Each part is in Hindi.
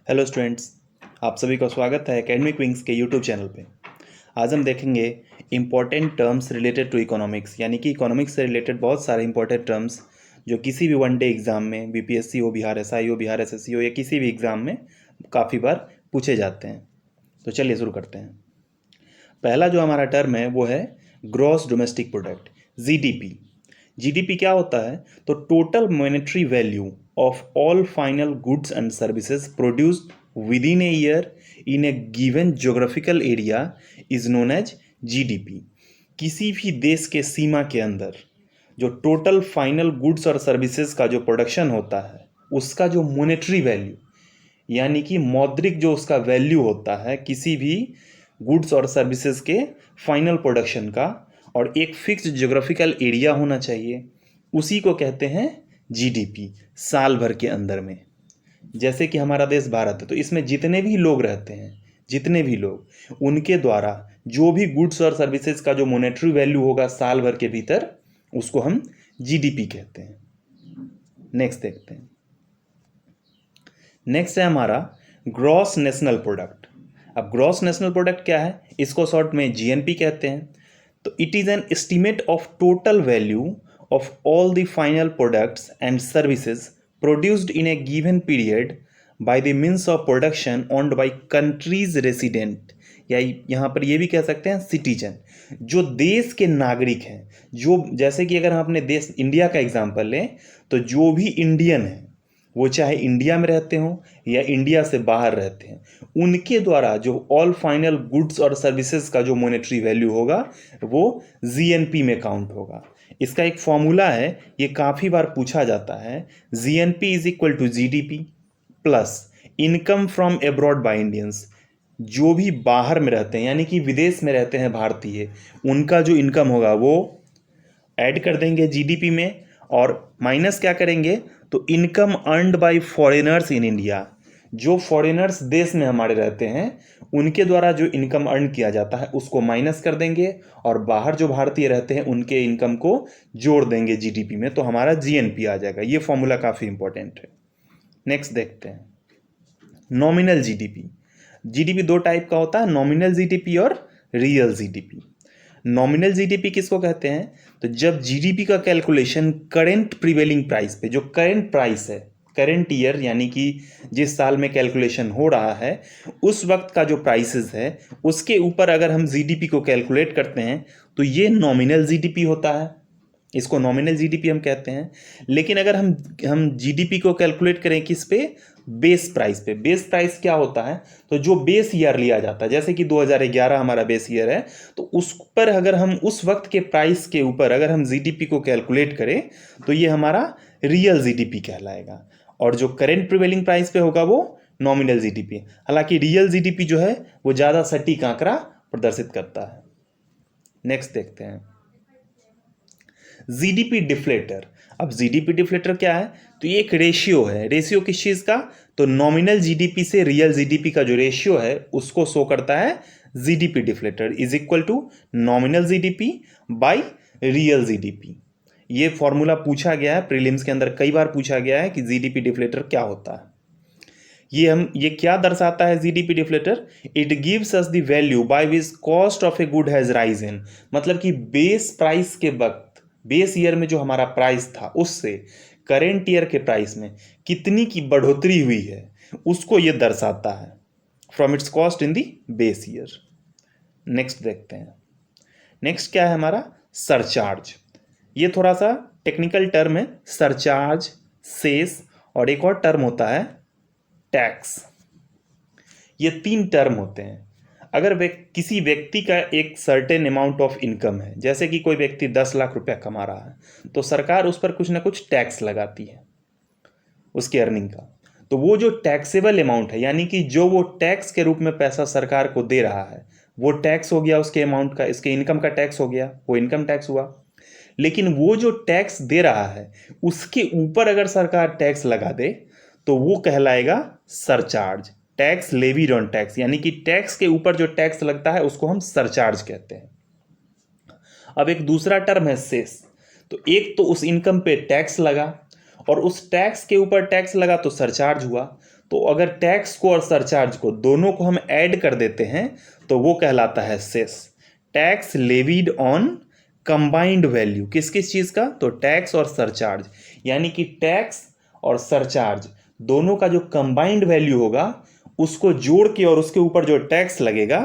हेलो स्टूडेंट्स, आप सभी का स्वागत है एकेडमिक विंग्स के यूट्यूब चैनल पे। आज हम देखेंगे important terms related to economics, यानी कि इकोनॉमिक्स से रिलेटेड बहुत सारे इंपॉर्टेंट टर्म्स जो किसी भी वन डे एग्ज़ाम में बीपीएससी हो, बिहार एसआई हो, बिहार एसएससी हो या किसी भी एग्ज़ाम में काफ़ी बार पूछे जाते हैं। तो चलिए शुरू करते हैं। पहला जो हमारा टर्म है वो है gross domestic product, GDP. GDP क्या होता है? तो total monetary value of all final goods and services produced within a year in a given geographical area is known as GDP. किसी भी देश के सीमा के अंदर जो टोटल फाइनल गुड्स और सर्विसेज का जो प्रोडक्शन होता है उसका जो मॉनेटरी वैल्यू, यानी कि मौद्रिक जो उसका वैल्यू होता है किसी भी गुड्स और सर्विसेज के फाइनल प्रोडक्शन का, और एक फिक्स्ड ज्योग्राफिकल एरिया होना चाहिए, उसी को कहते हैं जीडीपी साल भर के अंदर में। जैसे कि हमारा देश भारत है तो इसमें जितने भी लोग रहते हैं, जितने भी लोग, उनके द्वारा जो भी गुड्स और सर्विसेज का जो मॉनेटरी वैल्यू होगा साल भर के भीतर, उसको हम जीडीपी कहते हैं। नेक्स्ट देखते हैं। नेक्स्ट है हमारा ग्रॉस नेशनल प्रोडक्ट। अब ग्रॉस नेशनल प्रोडक्ट क्या है? इसको शॉर्ट में जीएनपी कहते हैं। तो it is an estimate of total value of all the final products and services produced in a given period by the means of production owned by countries resident, या यहाँ पर ये भी कह सकते हैं सिटीजन, जो देश के नागरिक हैं। जो जैसे कि अगर हम अपने देश इंडिया का एग्जांपल लें तो जो भी इंडियन है, वो चाहे इंडिया में रहते हों या इंडिया से बाहर रहते हैं, उनके द्वारा जो ऑल फाइनल गुड्स और सर्विसेज का जो मॉनेटरी वैल्यू होगा वो जीएनपी में काउंट होगा। इसका एक फॉर्मूला है, ये काफ़ी बार पूछा जाता है। GNP is equal to GDP plus income from abroad by Indians. जो भी बाहर में रहते हैं यानी कि विदेश में रहते हैं भारतीय, उनका जो इनकम होगा वो ऐड कर देंगे जीडीपी में, और माइनस क्या करेंगे? तो income earned bye foreigners in India. जो फॉरेनर्स देश में हमारे रहते हैं उनके द्वारा जो इनकम अर्न किया जाता है उसको माइनस कर देंगे, और बाहर जो भारतीय रहते हैं उनके इनकम को जोड़ देंगे जीडीपी में, तो हमारा जीएनपी आ जाएगा। ये फॉर्मूला काफ़ी इंपॉर्टेंट है। नेक्स्ट देखते हैं नॉमिनल जीडीपी। जीडीपी दो टाइप का होता है, नॉमिनल जीडीपी और रियल जीडीपी। नॉमिनल जीडीपी किसको कहते हैं? तो जब जीडीपी का कैलकुलेशन करेंट प्रिवेलिंग प्राइस पे, जो करेंट प्राइस है, करेंट ईयर यानी कि जिस साल में कैलकुलेशन हो रहा है उस वक्त का जो प्राइसेस है उसके ऊपर अगर हम जीडीपी को कैलकुलेट करते हैं तो ये नॉमिनल जीडीपी होता है। इसको नॉमिनल जीडीपी हम कहते हैं। लेकिन अगर हम जीडीपी को कैलकुलेट करें किस पे? बेस प्राइस पे। बेस प्राइस क्या होता है? तो जो बेस ईयर लिया जाता है, जैसे कि 2011 हमारा बेस ईयर है, तो उस पर अगर हम उस वक्त के प्राइस के ऊपर अगर हम जीडीपी को कैलकुलेट करें तो ये हमारा रियल जीडीपी कहलाएगा, और जो करेंट प्रिवेलिंग प्राइस पे होगा वो नॉमिनल जीडीपी। हालांकि रियल जीडीपी जो है वो ज़्यादा सटीक आंकड़ा प्रदर्शित करता है। नेक्स्ट देखते हैं जीडीपी डिफ्लेटर। अब जीडीपी डिफ्लेटर क्या है? तो ये एक रेशियो है। रेशियो किस चीज़ का? तो नॉमिनल जीडीपी से रियल जीडीपी का जो रेशियो है उसको शो करता है GDP deflator is equal to nominal GDP by real GDP. ये फॉर्मूला पूछा गया है प्रीलिम्स के अंदर, कई बार पूछा गया है कि जीडीपी डिफ्लेटर क्या होता है। ये क्या दर्शाता है GDP deflator? It gives us the value by which cost of a good has risen. मतलब कि बेस प्राइस के वक्त, बेस ईयर में जो हमारा प्राइस था उससे करेंट ईयर के प्राइस में कितनी की बढ़ोतरी हुई है उसको ये दर्शाता है, from its cost in the base year. Next देखते हैं। नेक्स्ट क्या है हमारा? सरचार्ज। ये थोड़ा सा टेक्निकल टर्म है, सरचार्ज, सेस, और एक और टर्म होता है टैक्स। ये तीन टर्म होते हैं। अगर किसी व्यक्ति का एक सर्टेन अमाउंट ऑफ इनकम है, जैसे कि कोई व्यक्ति 10 लाख रुपया कमा रहा है, तो सरकार उस पर कुछ ना कुछ टैक्स लगाती है उसके अर्निंग का। तो वो जो टैक्सेबल अमाउंट है, यानी कि जो वो टैक्स के रूप में पैसा सरकार को दे रहा है, वो टैक्स हो गया उसके अमाउंट का, इसके इनकम का टैक्स हो गया, वो इनकम टैक्स हुआ। लेकिन वो जो टैक्स दे रहा है उसके ऊपर अगर सरकार टैक्स लगा दे तो वो कहलाएगा surcharge, tax levied on tax, यानी कि टैक्स के ऊपर जो टैक्स लगता है उसको हम सरचार्ज कहते हैं। अब एक दूसरा टर्म है सेस। तो एक तो उस इनकम पे टैक्स लगा, और उस टैक्स के ऊपर टैक्स लगा तो सरचार्ज हुआ। तो अगर टैक्स को और सरचार्ज को दोनों को हम ऐड कर देते हैं तो वो कहलाता है cess. Tax levied on combined value, किस किस चीज़ का? तो टैक्स और सरचार्ज, यानी कि टैक्स और सरचार्ज दोनों का जो कंबाइंड वैल्यू होगा उसको जोड़ के और उसके ऊपर जो टैक्स लगेगा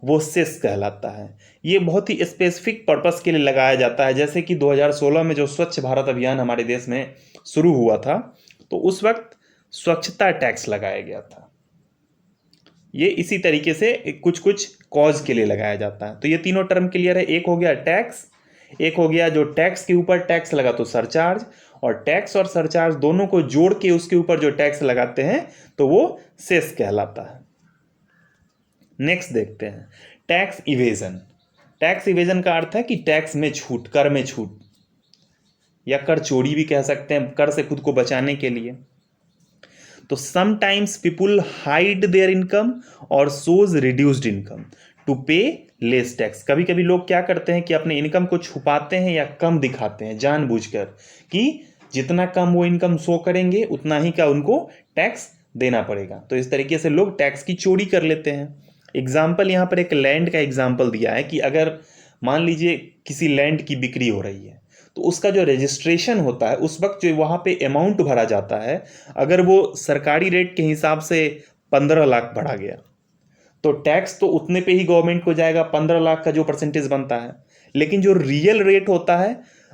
वो सेस कहलाता है। ये बहुत ही स्पेसिफिक पर्पस के लिए लगाया जाता है। जैसे कि 2016 में जो स्वच्छ भारत अभियान हमारे देश में शुरू हुआ था तो उस वक्त स्वच्छता टैक्स लगाया गया था। ये इसी तरीके से कुछ कुछ कॉज के लिए लगाया जाता है। तो ये तीनों टर्म क्लियर है। एक हो गया टैक्स, एक हो गया जो टैक्स के ऊपर टैक्स लगा तो सरचार्ज, और टैक्स और सरचार्ज दोनों को जोड़ के उसके ऊपर जो टैक्स लगाते हैं तो वो सेस कहलाता है। नेक्स्ट देखते हैं टैक्स इवेजन। टैक्स इवेजन का अर्थ है कि टैक्स में छूट, कर में छूट, या कर चोरी भी कह सकते हैं, कर से खुद को बचाने के लिए। तो sometimes people hide there income और सोज रिड्यूस्ड इनकम टू पे लेस टैक्स। कभी कभी लोग क्या करते हैं कि अपने इनकम को छुपाते हैं या कम दिखाते हैं जानबूझकर, कि जितना कम वो इनकम शो करेंगे उतना ही का उनको टैक्स देना पड़ेगा। तो इस तरीके से लोग टैक्स की चोरी कर लेते हैं। एग्जाम्पल यहाँ पर एक लैंड का एग्जाम्पल दिया है कि अगर मान लीजिए किसी लैंड की बिक्री हो रही है तो उसका जो रजिस्ट्रेशन होता है उस वक्त जो वहाँ पे अमाउंट भरा जाता है, अगर वो सरकारी रेट के हिसाब से 15 लाख भरा गया तो टैक्स तो उतने पे ही गवर्नमेंट को जाएगा, 15 लाख का जो परसेंटेज बनता है। लेकिन जो रियल रेट होता है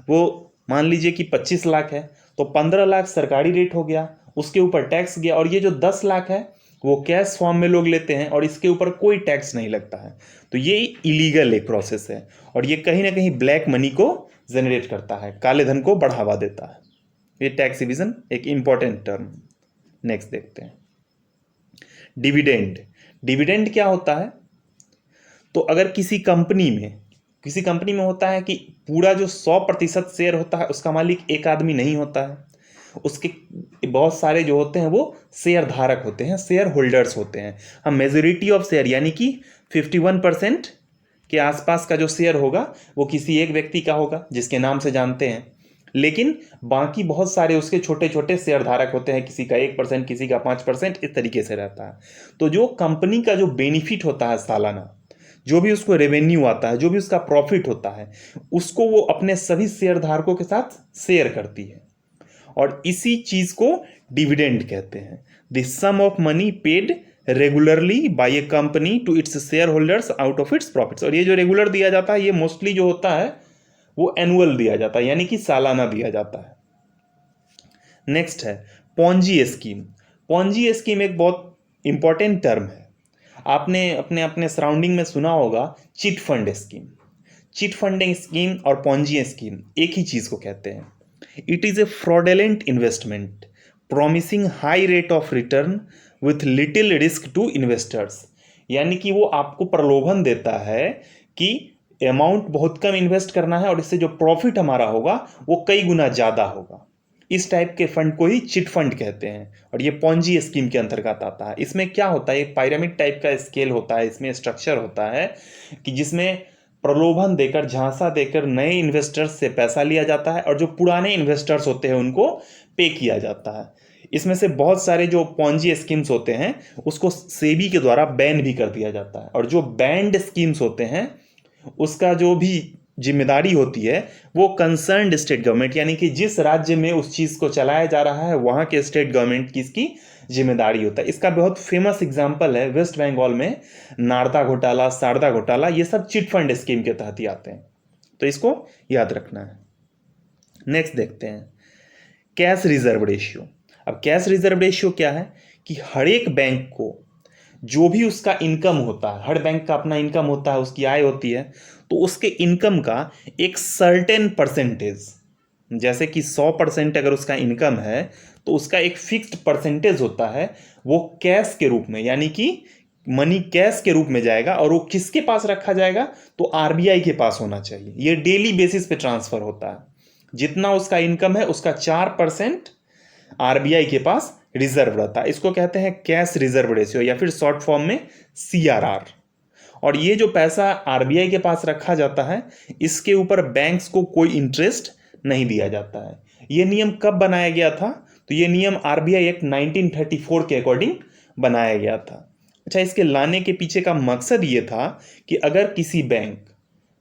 वो मान लीजिए कि 25 लाख है तो 15 लाख सरकारी रेट हो गया, उसके ऊपर टैक्स गया, और ये जो 10 लाख है वो कैश फॉर्म में लोग लेते हैं और इसके ऊपर कोई टैक्स नहीं लगता है। तो ये इलीगल एक प्रोसेस है और ये कहीं ना कहीं ब्लैक मनी को जनरेट करता है, काले धन को बढ़ावा देता है। ये टैक्स इविजन एक इंपॉर्टेंट टर्म। नेक्स्ट देखते हैं डिविडेंड। डिविडेंड क्या होता है? तो अगर किसी कंपनी में होता है कि पूरा जो 100% शेयर होता है उसका मालिक एक आदमी नहीं होता है, उसके बहुत सारे जो होते हैं वो शेयर धारक होते हैं, शेयर होल्डर्स होते हैं। हम मेजोरिटी ऑफ शेयर यानी कि 51% के आसपास का जो शेयर होगा वो किसी एक व्यक्ति का होगा जिसके नाम से जानते हैं, लेकिन बाकी बहुत सारे उसके छोटे छोटे शेयर धारक होते हैं, किसी का 1%, किसी का 5%, इस तरीके से रहता है। तो जो कंपनी का जो बेनिफिट होता है सालाना, जो भी उसको रेवेन्यू आता है, जो भी उसका प्रॉफिट होता है, उसको वो अपने सभी शेयर धारकों के साथ शेयर करती है और इसी चीज को डिविडेंड कहते हैं। The sum of money paid regularly by a company to its shareholders out of its profits. और ये जो रेगुलर दिया जाता है ये मोस्टली जो होता है वो एनुअल दिया जाता है, यानी कि सालाना दिया जाता है। नेक्स्ट है पॉन्जी स्कीम। पॉन्जी स्कीम एक बहुत इंपॉर्टेंट टर्म है। आपने अपने अपने सराउंडिंग में सुना होगा chit fund scheme. Chit funding scheme और पॉन्जी स्कीम एक ही चीज को कहते हैं। It is a fraudulent investment promising high rate of return with little risk to investors. यानी कि वो आपको प्रलोभन देता है कि अमाउंट बहुत कम इन्वेस्ट करना है और इससे जो प्रॉफिट हमारा होगा वो कई गुना ज़्यादा होगा। इस टाइप के फंड को ही चिट फंड कहते हैं और ये पॉन्जी स्कीम के अंतर्गत आता है। इसमें क्या होता है, एक पिरामिड टाइप का स्केल होता है, इसमें स्ट्रक्चर होता है कि जिसमें प्रलोभन देकर, झांसा देकर नए इन्वेस्टर्स से पैसा लिया जाता है और जो पुराने इन्वेस्टर्स होते हैं उनको पे किया जाता है। इसमें से बहुत सारे जो पॉन्जी स्कीम्स होते हैं उसको सेबी के द्वारा बैन भी कर दिया जाता है और जो बैंड स्कीम्स होते हैं उसका जो भी जिम्मेदारी होती है वो कंसर्न्ड स्टेट गवर्नमेंट, यानी कि जिस राज्य में उस चीज को चलाया जा रहा है वहां के स्टेट गवर्नमेंट की इसकी जिम्मेदारी होता है। इसका बहुत फेमस एग्जांपल है वेस्ट बंगाल में नारदा घोटाला, शारदा घोटाला, ये सब चिट फंड स्कीम के तहत ही आते हैं, तो इसको याद रखना है। नेक्स्ट देखते हैं कैश रिजर्व रेशियो। अब कैश रिजर्व रेशियो क्या है कि हर एक बैंक को जो भी उसका इनकम होता है, हर बैंक का अपना इनकम होता है, उसकी आय होती है, तो उसके इनकम का एक सर्टेन परसेंटेज, जैसे कि 100% अगर उसका इनकम है तो उसका एक फिक्स्ड परसेंटेज होता है, वो कैश के रूप में, यानी कि मनी कैश के रूप में जाएगा और वो किसके पास रखा जाएगा, तो आरबीआई के पास होना चाहिए। ये डेली बेसिस पे ट्रांसफर होता है। जितना उसका इनकम है उसका 4% आरबीआई के पास रिजर्व रहता है। इसको कहते हैं कैश रिजर्व रेशियो या फिर शॉर्ट फॉर्म में सीआरआर। और ये जो पैसा आरबीआई के पास रखा जाता है इसके ऊपर बैंक्स को कोई इंटरेस्ट नहीं दिया जाता है। ये नियम कब बनाया गया था, तो ये नियम आरबीआई एक्ट 1934 के अकॉर्डिंग बनाया गया था। अच्छा, इसके लाने के पीछे का मकसद ये था कि अगर किसी बैंक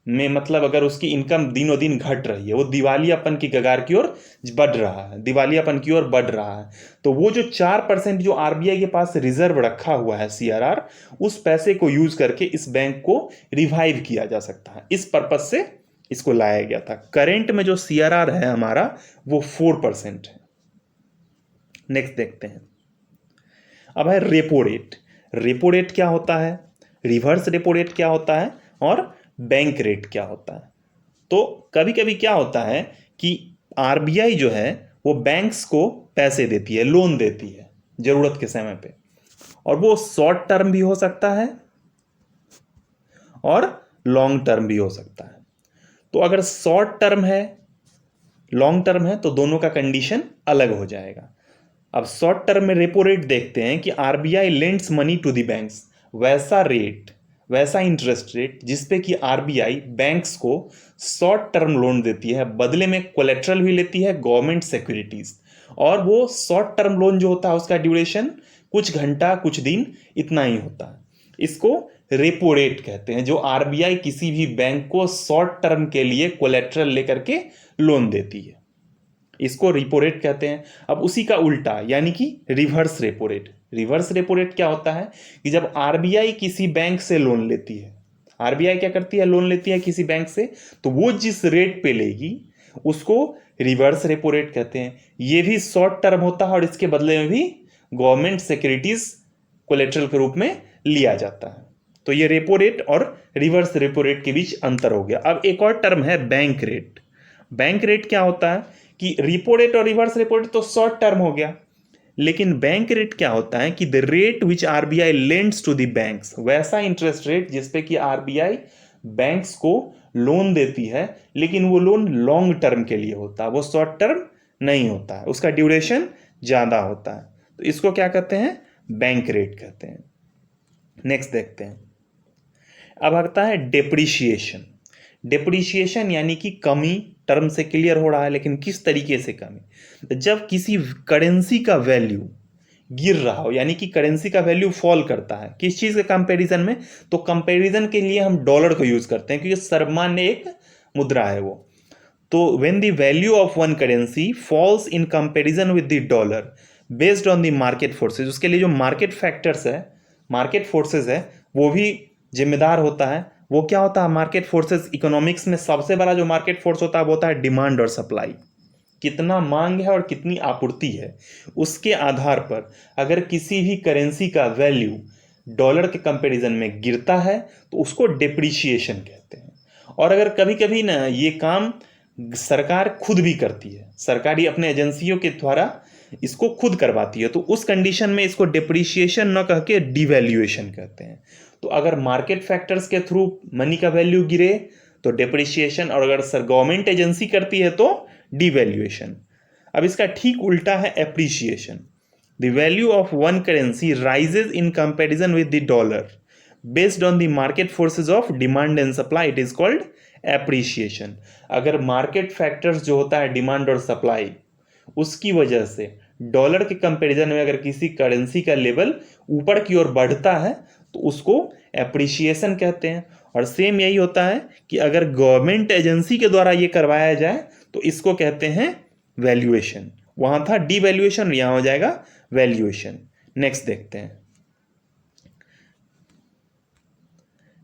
में मतलब अगर उसकी इनकम दिनों दिन घट रही है, वो दिवालियापन की कगार की ओर बढ़ रहा है, दिवालियापन की ओर बढ़ रहा है, तो वो जो 4% जो आरबीआई के पास रिजर्व रखा हुआ है सीआरआर, उस पैसे को यूज करके इस बैंक को रिवाइव किया जा सकता है। इस पर्पज से इसको लाया गया था। करेंट में जो सीआरआर है हमारा वो 4% है। नेक्स्ट देखते हैं। अब है रेपो रेट। रेपो रेट क्या होता है, रिवर्स रेपो रेट क्या होता है, और बैंक रेट क्या होता है। तो कभी कभी क्या होता है कि आरबीआई जो है वो बैंक्स को पैसे देती है, लोन देती है जरूरत के समय पे, और वो शॉर्ट टर्म भी हो सकता है और लॉन्ग टर्म भी हो सकता है। तो अगर शॉर्ट टर्म है, लॉन्ग टर्म है, तो दोनों का कंडीशन अलग हो जाएगा। अब शॉर्ट टर्म में रेपो रेट देखते हैं कि RBI lends money to the banks, वैसा रेट, वैसा इंटरेस्ट रेट जिसपे कि आरबीआई बैंक्स को शॉर्ट टर्म लोन देती है, बदले में कोलेट्रल भी लेती है, गवर्नमेंट सिक्योरिटीज। और वो शॉर्ट टर्म लोन जो होता है उसका ड्यूरेशन कुछ घंटा कुछ दिन इतना ही होता है। इसको रेपो रेट कहते हैं, जो आरबीआई किसी भी बैंक को शॉर्ट टर्म के लिए कोलेट्रल लेकर के लोन देती है, इसको रेपो रेट कहते हैं। अब उसी का उल्टा यानी कि reverse repo rate. Reverse repo rate क्या होता है कि जब आरबीआई किसी बैंक से लोन लेती है, आरबीआई क्या करती है, लोन लेती है किसी बैंक से, तो वो जिस रेट पे लेगी उसको रिवर्स रेपो रेट कहते हैं। ये भी शॉर्ट टर्म होता है और इसके बदले में भी गवर्नमेंट सिक्योरिटीज कोलेट्रल के रूप में लिया जाता है। तो ये रेपो रेट और रिवर्स रेपो रेट के बीच अंतर हो गया। अब एक और टर्म है बैंक रेट। बैंक रेट क्या होता है कि रिपो रेट और रिवर्स रेपो रेट तो शॉर्ट टर्म हो गया, लेकिन बैंक रेट क्या होता है कि the rate which RBI lends to the banks, वैसा इंटरेस्ट रेट जिसपे कि आरबीआई बैंक्स को लोन देती है, लेकिन वो लोन लॉन्ग टर्म के लिए होता है, वो शॉर्ट टर्म नहीं होता है, उसका ड्यूरेशन ज्यादा होता है। तो इसको क्या कहते हैं, बैंक रेट कहते हैं। नेक्स्ट देखते हैं। अब आता है डेप्रिशिएशन। डेप्रिशिएशन यानी कि कमी, टर्म से क्लियर हो रहा है, लेकिन किस तरीके से कमी, तो जब किसी करेंसी का वैल्यू गिर रहा हो, यानी कि करेंसी का वैल्यू फॉल करता है, किस चीज के कंपैरिजन में, तो कंपैरिजन के लिए हम डॉलर को यूज करते हैं क्योंकि सर्वमान्य एक मुद्रा है वो। तो when the value of one currency falls in comparison with the dollar based on the market forces, उसके लिए जो मार्केट फैक्टर्स है, मार्केट फोर्सेज है, वो भी जिम्मेदार होता है। वो क्या होता है, मार्केट फोर्सेस, इकोनॉमिक्स में सबसे बड़ा जो मार्केट फोर्स होता है वो होता है डिमांड और सप्लाई। कितना मांग है और कितनी आपूर्ति है, उसके आधार पर अगर किसी भी करेंसी का वैल्यू डॉलर के कंपैरिजन में गिरता है तो उसको डेप्रिशिएशन कहते हैं। और अगर कभी कभी ना ये काम सरकार खुद भी करती है, सरकारी अपने एजेंसियों के द्वारा इसको खुद करवाती है, तो उस कंडीशन में इसको डेप्रिशिएशन न कह के डिवैल्यूएशन कहते हैं। तो अगर मार्केट फैक्टर्स के थ्रू मनी का वैल्यू गिरे तो डेप्रिशिएशन, और अगर सर गवर्नमेंट एजेंसी करती है तो डिवैल्यूएशन। अब इसका ठीक उल्टा है appreciation. The value of one currency rises in comparison with the dollar based on the market forces of demand and supply, it is called appreciation. अगर मार्केट फैक्टर्स जो होता है डिमांड और सप्लाई, उसकी वजह से डॉलर के कंपैरिजन में अगर किसी करेंसी का लेवल ऊपर की ओर बढ़ता है तो उसको एप्रिशिएशन कहते हैं। और सेम यही होता है कि अगर गवर्नमेंट एजेंसी के द्वारा ये करवाया जाए तो इसको कहते हैं वैल्यूएशन। वहां था डिवैल्यूएशन, यहां हो जाएगा वैल्यूएशन। नेक्स्ट देखते हैं।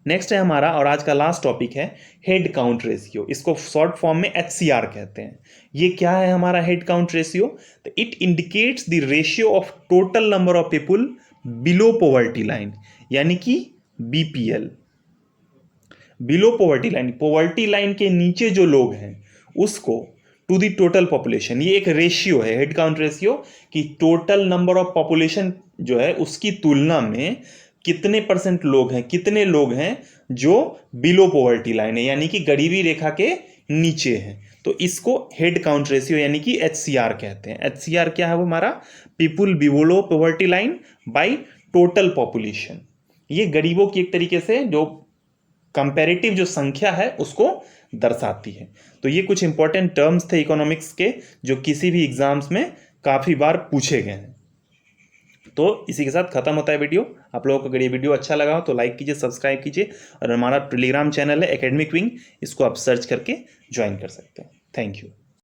नेक्स्ट है हमारा और आज का लास्ट टॉपिक है हेड काउंट रेशियो। इसको शॉर्ट फॉर्म में एचसीआर कहते हैं। ये क्या है हमारा हेड काउंट रेशियो, तो it indicates the ratio of total number of people below poverty line, यानी कि BPL. Below poverty line, poverty line के नीचे जो लोग हैं उसको टू द टोटल पॉपुलेशन, ये एक रेशियो है हेड काउंट रेशियो, कि टोटल नंबर ऑफ पॉपुलेशन जो है उसकी तुलना में कितने परसेंट लोग हैं, कितने लोग हैं जो बिलो पॉवर्टी लाइन है, यानी कि गरीबी रेखा के नीचे हैं, तो इसको हेड काउंट रेशियो यानी कि एचसीआर कहते हैं। एचसीआर क्या है, वो हमारा people below poverty line by total population. ये गरीबों की एक तरीके से जो कंपैरेटिव जो संख्या है उसको दर्शाती है। तो ये कुछ इंपॉर्टेंट टर्म्स थे इकोनॉमिक्स के जो किसी भी एग्जाम्स में काफ़ी बार पूछे गए हैं। तो इसी के साथ खत्म होता है वीडियो। आप लोगों को अगर ये वीडियो अच्छा लगा हो तो लाइक कीजिए, सब्सक्राइब कीजिए, और हमारा टेलीग्राम चैनल है एकेडमिक विंग, इसको आप सर्च करके ज्वाइन कर सकते हैं। Thank you.